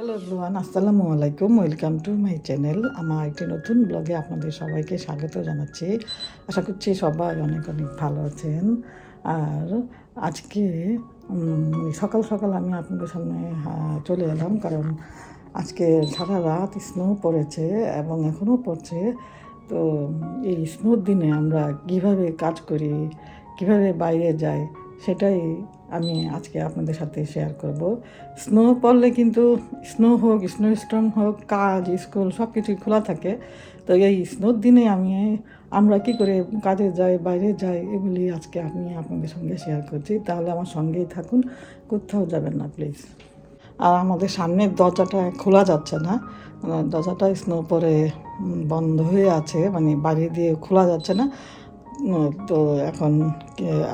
Hello everyone, আসসালামু আলাইকুম। Welcome to my channel. আমার একটি নতুন ব্লগে আপনাদের সবাইকে স্বাগত জানাচ্ছি। আশা করছি সবাই অনেক অনেক ভালো আছেন। আর আজকে সকাল সকাল আমি আপনাদের সামনে চলে এলাম, কারণ আজকে সারা রাত স্নো পড়েছে এবং এখনও পড়ছে। তো এই স্নোর দিনে আমরা কীভাবে কাজ করি, কীভাবে বাইরে যাই, সেটাই আমি আজকে আপনাদের সাথে শেয়ার করব। স্নো পড়লে কিন্তু স্নো হোক, স্নো স্টর্ম হোক, কাজ, স্কুল সব কিছুই খোলা থাকে। তো এই স্নোর দিনে আমরা কী করে কাজে যাই, বাইরে যাই, এগুলি আজকে আমি আপনাদের সঙ্গে শেয়ার করছি। তাহলে আমার সঙ্গেই থাকুন, কোথাও যাবেন না প্লিজ। আর আমাদের সামনের দরজাটা খোলা যাচ্ছে না, দরজাটা স্নো পরে বন্ধ হয়ে আছে, মানে বাড়ি দিয়ে খোলা যাচ্ছে না। তো এখন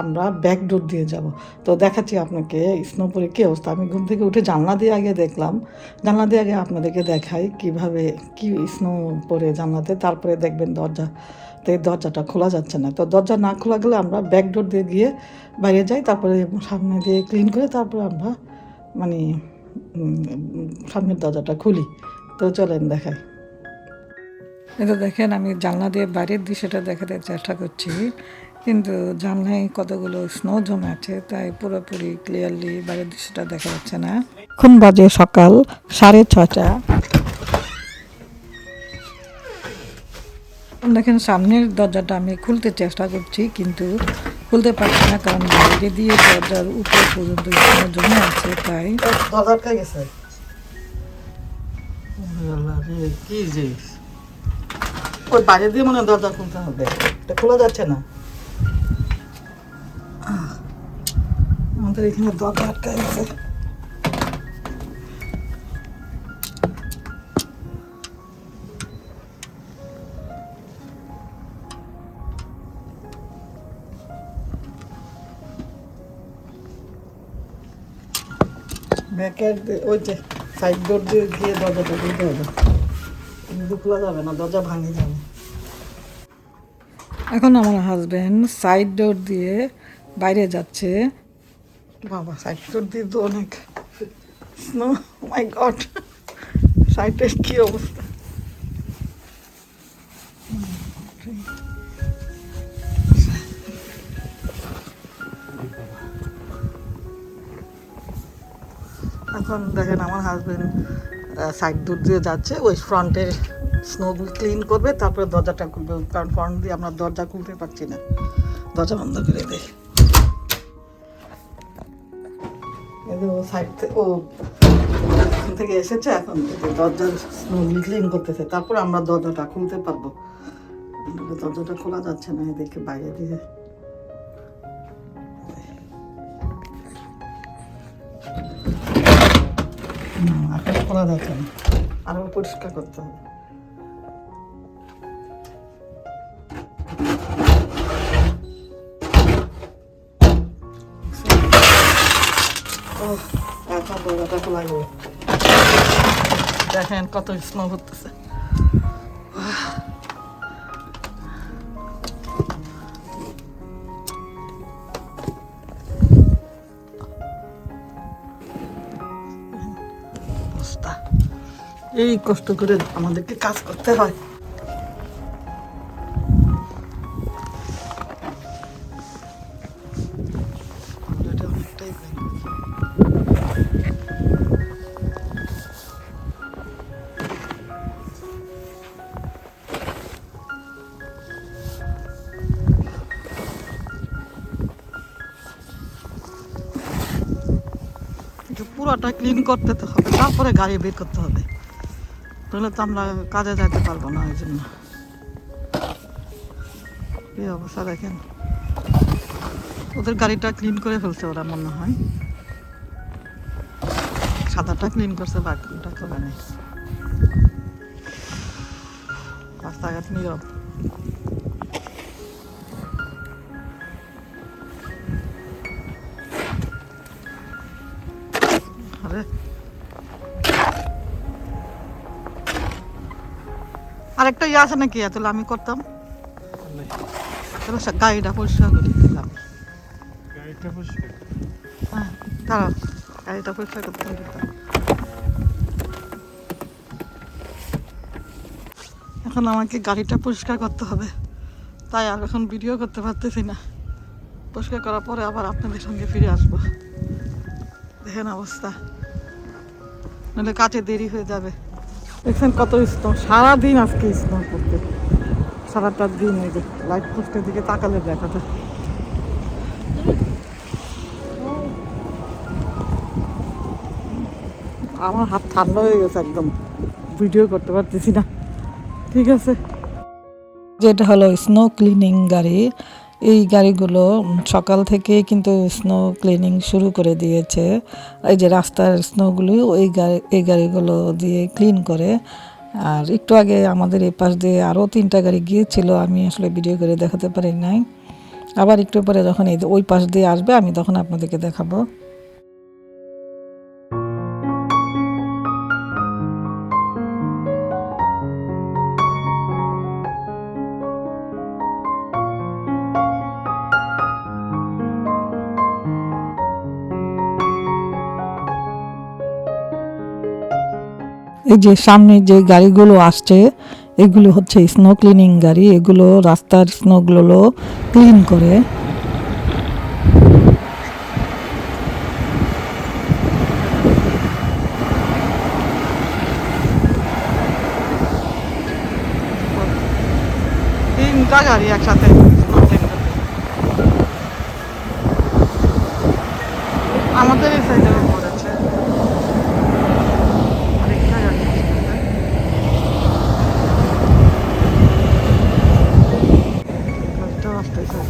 আমরা ব্যাক ডোর দিয়ে যাব। তো দেখাচ্ছি আপনাকে স্নো পরে কী অবস্থা। আমি ঘুম থেকে উঠে জানলা দিয়ে আগে দেখলাম, জানলা দিয়ে আগে আপনাদেরকে দেখাই কীভাবে কি স্নো পরে জানলাতে, তারপরে দেখবেন দরজাটা খোলা যাচ্ছে না। তো দরজা না খোলা গেলে আমরা ব্যাক ডোর দিয়ে গিয়ে বাইরে যাই, তারপরে সামনে দিয়ে ক্লিন করে তারপরে আমরা মানে সামনের দরজাটা খুলি। তো চলেন দেখাই। এটা দেখেন, আমি জানলা দিয়ে বাইরের দৃশ্যটা দেখাতে চেষ্টা করছি, কিন্তু জানলায় কতগুলো স্নো জমে আছে, তাই পুরোপুরি ক্লিয়ারলি বাইরের দৃশ্যটা দেখা যাচ্ছে না। এখন বাজে সকাল 6:30। দেখেন সামনের দরজাটা আমি খুলতে চেষ্টা করছি, কিন্তু খুলতে পারছি না, কারণ বাইরে দিয়ে দরজার উপর পর্যন্ত স্নো জমে আছে। তাই দরজাটা গেছে কি যে ওই বাইরে দিয়ে মনে দরজা খুলতে হবে, এটা খোলা যাচ্ছে না। আমাদের এখানে দরজা আটকা গেছে। ব্যাকের ওই যে সাইড ডোর দিয়ে গিয়ে দরজাটা খুলতে হবে, কিন্তু খোলা যাবে না, দরজা ভাঙে যাবে। এখন আমার হাজব্যান্ড সাইড ডোর দিয়ে বাইরে যাচ্ছে। বাবা, সাইড ডোর দিয়ে তো অনেক স্নো, মাই গড, সাইডের কি অবস্থা। এখন দেখেন আমার হাজব্যান্ড সাইড ডোর দিয়ে যাচ্ছে, ওই ফ্রন্টের স্নোগুলো ক্লিন করবে, তারপরে দরজাটা খুলবে, কারণ ফ্রন্ট দিয়ে আমরা দরজা খুলতে পারছি না। দরজা বন্ধ করে দেয়। ও সাইড ও থেকে এসেছে, এখন দরজার স্নোগুলো ক্লিন করতেছে, তারপর আমরা দরজাটা খুলতে পারবো। দরজাটা খোলা যাচ্ছে না, এদিকে বাইরে দিয়ে এখন খোলা যাচ্ছে না, আরো পরিষ্কার করতে হবে। এখন দরজাটা খোলা গেল, দেখেন কত স্নো হতেছে। এই কষ্ট করে আমাদেরকে কাজ করতে হয়। পুরোটা ক্লিন করতে তো হবে, তারপরে গাড়ি বের করতে হবে, তাহলে তো আমরা কাজে যাইতে পারবো না। ওই জন্য এই অবস্থা দেখেন, ওদের গাড়িটা ক্লিন করে ফেলছে ওরা, মনে হয় সাদাটা ক্লিন করছে, বাকিটা করে নেই। রাস্তাঘাট নীরব। আরে আরেকটা ইয়ে আছে নাকি, তাহলে আমি করতাম, গাড়িটা পরিষ্কার করে দিতাম। হ্যাঁ, দাঁড়াও, গাড়িটা পরিষ্কার করতে দিতাম। এখন আমাকে গাড়িটা পরিষ্কার করতে হবে, তাই আর এখন ভিডিও করতে পারতেছি না। পরিষ্কার করার পরে আবার আপনাদের সঙ্গে ফিরে আসবো। দেখেন অবস্থা, নাহলে কাজে দেরি হয়ে যাবে। দেখছেন কত স্নো, সারাদিন আজকে স্নো করতে, সারাটা দিন। এই যে লাইট পোস্টের দিকে তাকালে দেখা যায়। আমার হাত ঠান্ডা হয়ে গেছে একদম, ভিডিও করতে পারতেছি না। ঠিক আছে, যেটা হলো স্নো ক্লিনিং গাড়ি। এই গাড়িগুলো সকাল থেকে কিন্তু স্নো ক্লিনিং শুরু করে দিয়েছে। এই যে রাস্তার স্নোগুলো এই গাড়িগুলো দিয়ে ক্লিন করে। আর একটু আগে আমাদের এই পাশ দিয়ে আরও 3টা গাড়ি গিয়েছিল, আমি আসলে ভিডিও করে দেখাতে পারি নাই। আবার একটু পরে যখন ওই পাশ দিয়ে আসবে আমি তখন আপনাদেরকে দেখাবো। এই যে সামনে যে গাড়িগুলো আসছে এগুলো হচ্ছে স্নো ক্লিনিং গাড়ি, এগুলো রাস্তার স্নোগুলো ক্লিন করে। তিনটা গাড়ি একসাথে আমাদের এই সাইডে পড়েছে। আরেকটা গাড়ি আসতেছে।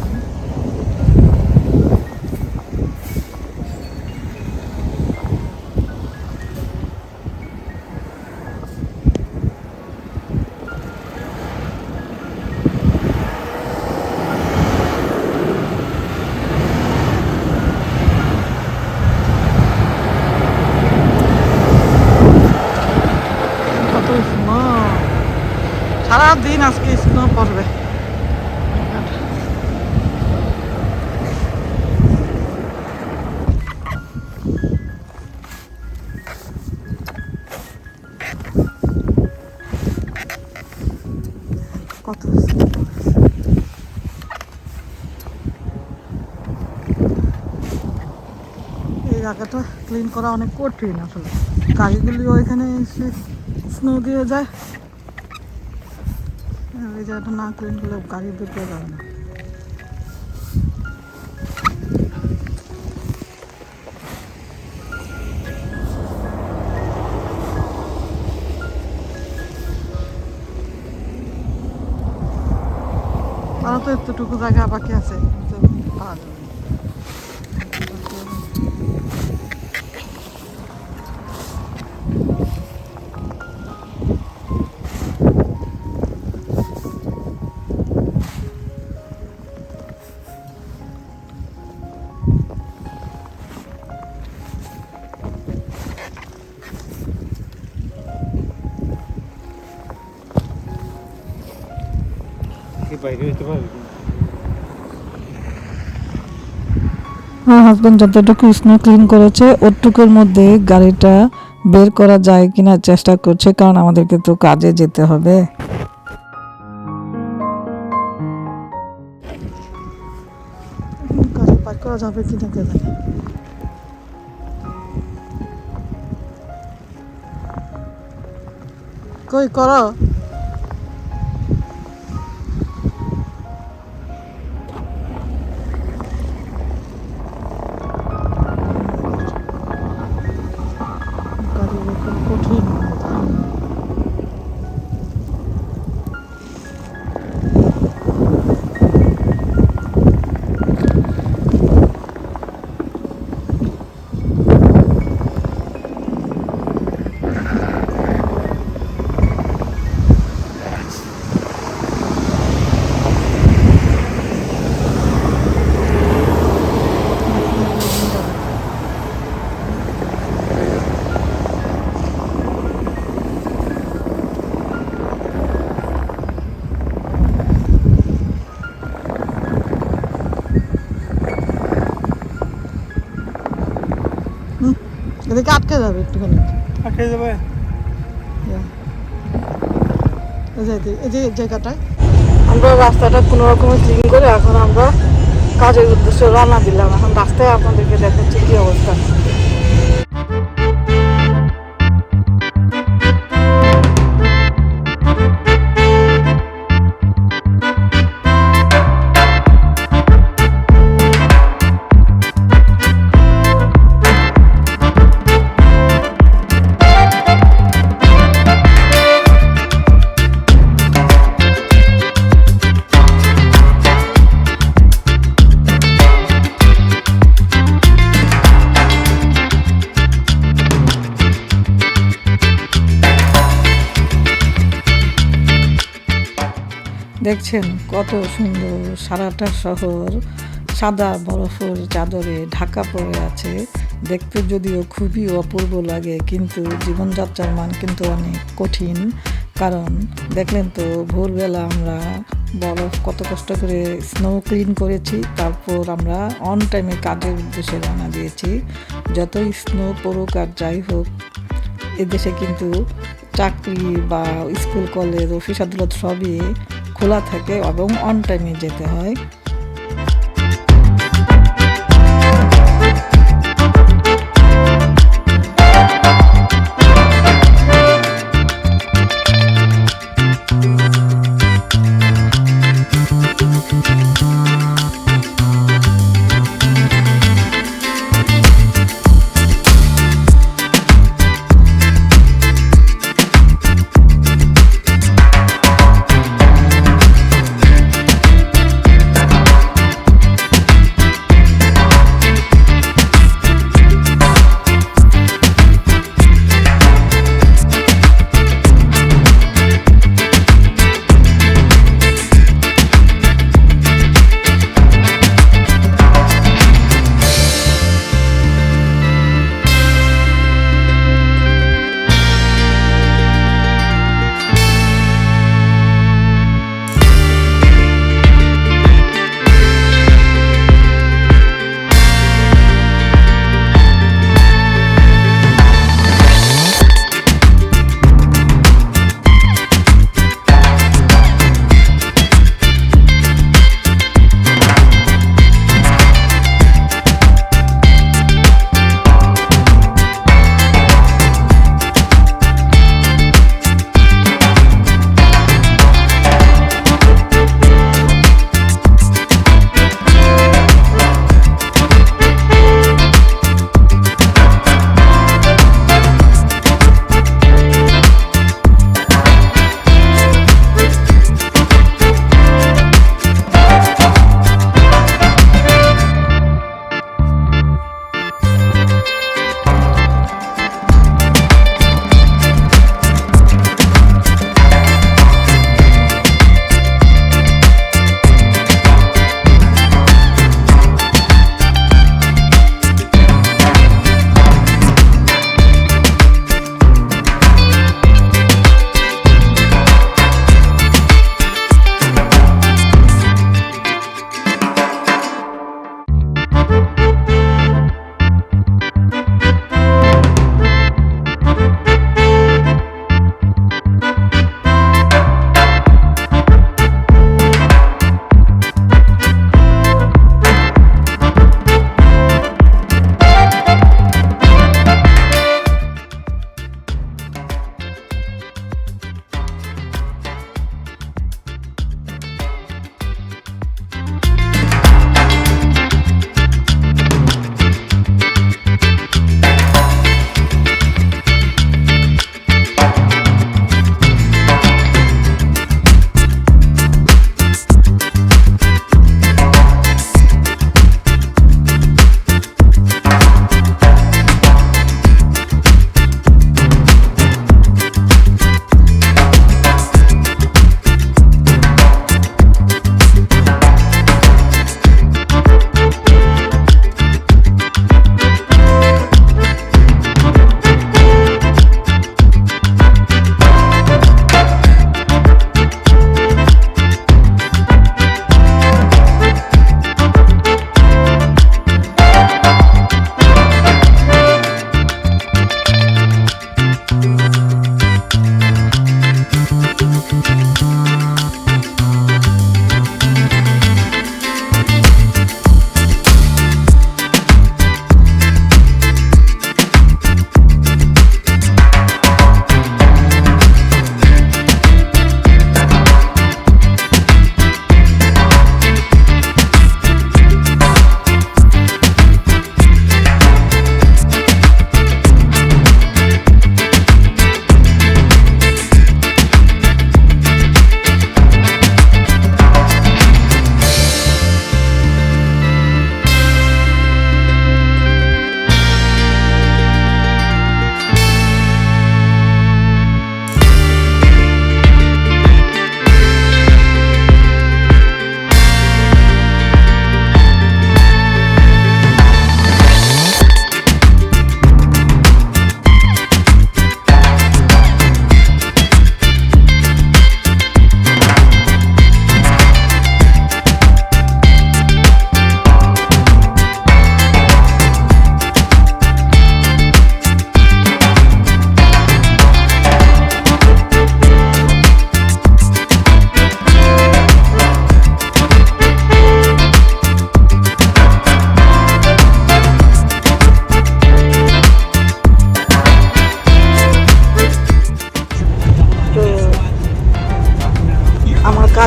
কত স্নো, সারাদিন আজকে স্নো পড়বে। কত এই জায়গাটা ক্লিন করা অনেক কঠিন আসলে। গাড়িগুলি ওইখানে এসে স্নো দিয়ে যায়, এই জায়গাটা না ক্লিন করলে গাড়ি ঢুকে যাবে না। তারা তো এতটুকু জায়গা বাকি আছে, পাওয়া যাবে না। আমার হাজবেন্ড যতটুকু স্নো ক্লিন করেছে ওটুকুর মধ্যে গাড়িটা বের করা যায় কিনা চেষ্টা করছে, কারণ আমাদেরকে তো কাজে যেতে হবে। গাড়ি পার করা যাবে কিনা কে জানে। কই করো, কঠিন। এদিকে আটকে যাবে একটুখানি, আটকে যাবে। এই যে জায়গাটায় আমরা রাস্তাটা কোনো রকমের ক্লিন করে এখন আমরা কাজের উদ্দেশ্যে রওনা দিলাম। এখন রাস্তায় আপনাদেরকে দেখাচ্ছি কি অবস্থা। দেখছেন কত সুন্দর সারাটা শহর সাদা বরফের চাদরে ঢাকা পড়ে আছে। দেখতে যদিও খুবই অপূর্ব লাগে, কিন্তু জীবনযাত্রার মান কিন্তু অনেক কঠিন। কারণ দেখলেন তো ভোরবেলা আমরা বরফ কত কষ্ট করে স্নো ক্লিন করেছি, তারপর আমরা অন টাইমে কাজের উদ্দেশ্যে রওনা দিয়েছি। যতই স্নো পড়ুক আর যাই হোক, এদেশে কিন্তু চাকরি বা স্কুল কলেজ অফিস আদালত সবই খোলা থাকে এবং অন টাইমে যেতে হয়।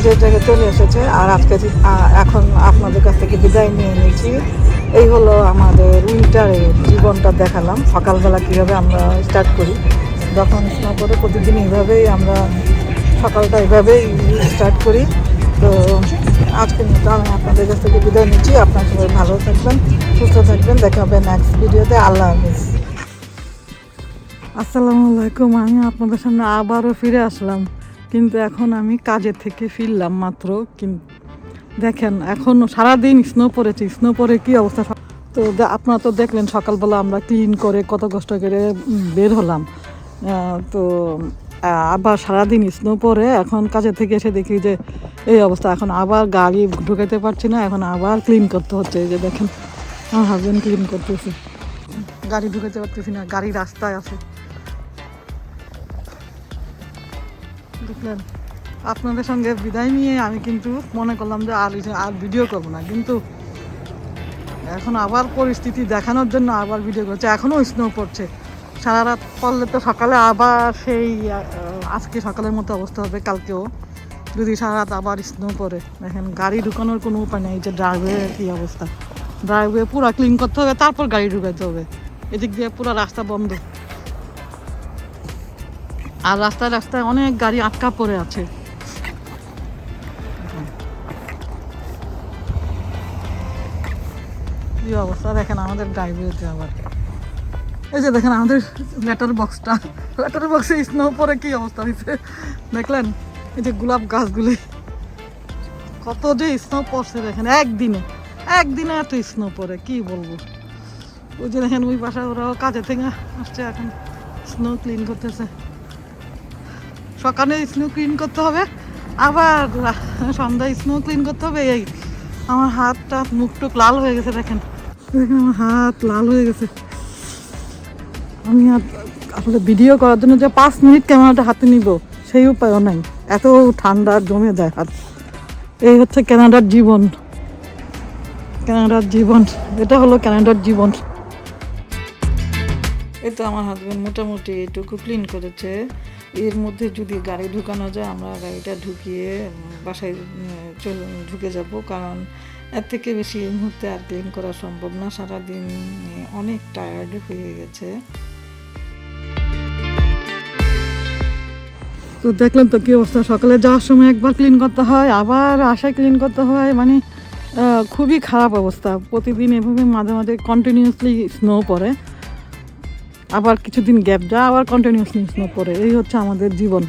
কাজের জায়গায় চলে এসেছে। আর আজকে এখন আপনাদের কাছ থেকে বিদায় নিয়ে নিয়েছি। এই হলো আমাদের উইন্টারের জীবনটা দেখালাম, সকালবেলা কীভাবে আমরা স্টার্ট করি। যখন স্নো পড়ে প্রতিদিন এইভাবেই আমরা সকালটা এইভাবেই স্টার্ট করি। তো আজকের মতো আমি আপনাদের কাছ থেকে বিদায় নিচ্ছি। আপনার সবাই ভালো থাকবেন, সুস্থ থাকবেন। দেখা হবে নেক্সট ভিডিওতে। আল্লাহ হাফিজ। আসসালামু আলাইকুম। আমি আপনাদের সামনে আবারও ফিরে আসলাম, কিন্তু এখন আমি কাজের থেকে ফিরলাম মাত্র। কিন্তু দেখেন এখনও সারাদিন স্নো পড়েছে। স্নো পড়ে কী অবস্থা। তো আপনারা তো দেখলেন সকালবেলা আমরা ক্লিন করে কত কষ্ট করে বের হলাম। তো আবার সারাদিন স্নো পড়ে এখন কাজের থেকে এসে দেখি যে এই অবস্থা। এখন আবার গাড়ি ঢুকাইতে পারছি না, এখন আবার ক্লিন করতে হচ্ছে। এই যে দেখেন আমার হাজব্যান্ড ক্লিন করতেছে, গাড়ি ঢুকাইতে পারতেছি না, গাড়ি রাস্তায় আছে। দেখলেন, আপনাদের সঙ্গে বিদায় নিয়ে আমি কিন্তু মনে করলাম যে আর ভিডিও করবো না, কিন্তু এখন আবার পরিস্থিতি দেখানোর জন্য আবার ভিডিও করছে। এখনও স্নো পড়ছে, সারা রাত পড়লে তো সকালে আবার সেই আজকে সকালের মতো অবস্থা হবে কালকেও, যদি সারা রাত আবার স্নো পড়ে। দেখেন গাড়ি ঢুকানোর কোনো উপায় নেই। যে ড্রাইভওয়ে কী অবস্থা, ড্রাইভওয়ে পুরো ক্লিন করতে হবে, তারপর গাড়ি ঢুকাইতে হবে। এদিক দিয়ে পুরো রাস্তা বন্ধ, আর রাস্তায় রাস্তায় অনেক গাড়ি আটকা পড়ে আছে। কি অবস্থা দেখেন আমাদের ড্রাইভওয়েতে। আবার এই যে দেখেন আমাদের লেটার বক্সে স্নো পরে কি অবস্থা হয়েছে দেখলেন। এই যে গোলাপ গাছগুলি কত যে স্নো পড়ছে দেখেন, একদিনে এত স্নো পড়ে কি বলবো। ওই যে দেখেন ওই পাশে ওরাও কাজে থেকে আসছে, এখন স্নো ক্লিন করতেছে। সকালে স্নো ক্লিন করতে হবে, আবার সন্ধ্যায় স্নো ক্লিন করতে হবে। এই আমার হাতটা মুখ টুক লাল হয়ে গেছে। দেখেন আমার হাত লাল হয়ে গেছে। আমি আসলে ভিডিও করার জন্য যে 5 মিনিট ক্যামেরাটা হাতে নিব সেই উপায়ও নাই, এত ঠান্ডা জমে যায় হাত। এই হচ্ছে কানাডার জীবন, এটা হলো কানাডার জীবন। এই তো আমার হাজব্যান্ড মোটামুটি এটুকু ক্লিন করেছে। এর মধ্যে যদি গাড়ি ঢুকানো যায় আমরা গাড়িটা ঢুকিয়ে বাসায় ঢুকে যাব, কারণ এর থেকে বেশি এই মুহূর্তে আর ক্লিন করা সম্ভব না। সারাদিন অনেক টায়ার্ড হয়ে গেছে। তো দেখলেন তো কী অবস্থা। সকালে যাওয়ার সময় একবার ক্লিন করতে হয়, আবার আসায় ক্লিন করতে হয়, মানে খুবই খারাপ অবস্থা। প্রতিদিন এভাবে মাঝে মাঝে কন্টিনিউয়াসলি স্নো পড়ে, আবার কিছুদিন গ্যাপ যায়, আবার কন্টিনিউয়াসলি স্নো পড়ে। এই হচ্ছে আমাদের জীবন।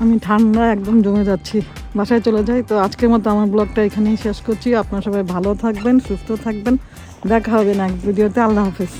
আমি ঠান্ডা একদম জমে যাচ্ছি, বাসায় চলে যাই। তো আজকের মতো আমার ব্লগটা এখানেই শেষ করছি। আপনারা সবাই ভালো থাকবেন, সুস্থ থাকবেন। দেখা হবে নেক্সট ভিডিওতে। আল্লাহ হাফেজ।